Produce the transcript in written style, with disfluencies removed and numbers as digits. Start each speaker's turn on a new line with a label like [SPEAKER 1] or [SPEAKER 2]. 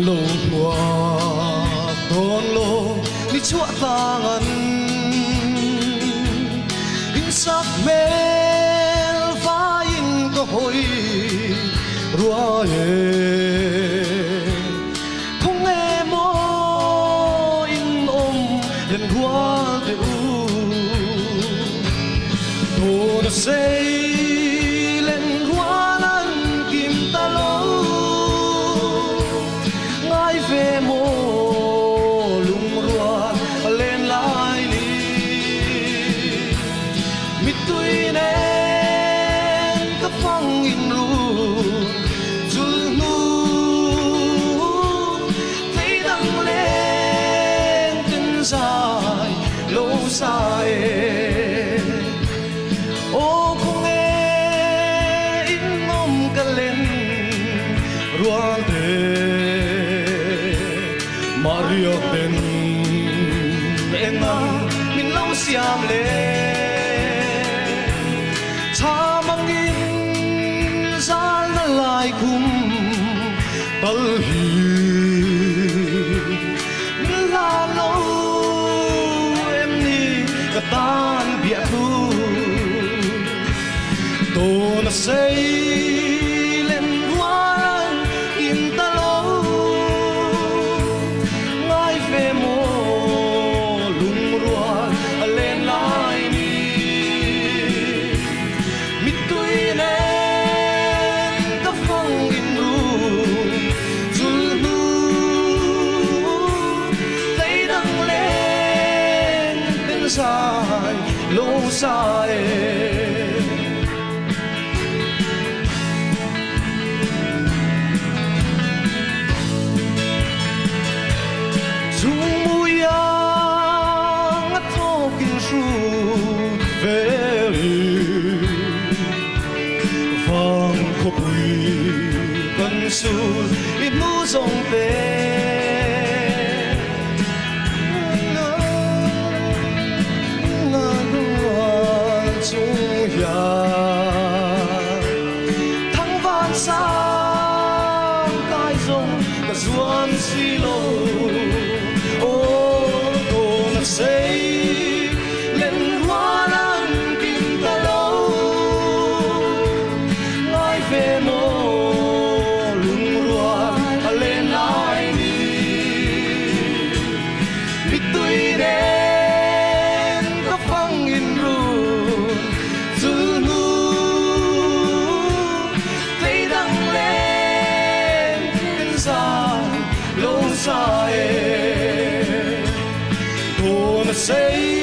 [SPEAKER 1] lâu qua con lô đi chúa tangan in sắc mel pha in có hồi rua không nghe mô in ôm lên qua de u đồ nó say lên hoa nan kim ta lâu ngay về mô lung ruột lên lại đi mít tuổi nên các phong in ru dul nu thấy đằng lên chân dài lâu dài ô không nghe in ngom cả lên ruột Mario den enang min lâu siam le cha mangin zal na lai kum tal hi min la lo em ni ka tan bia tu to na say dài lâu dài dung mùi ngắt thô kinh su về vang khô bùi cân su ít mũ rong về thăng van sang cái rồng cả ruộng xì lô ô tô là xây lên hoa lan kim ta lâu ngay về mô lung ruộng lên lại đi biết tôi đến các phong in ru lâu dài tôi mà say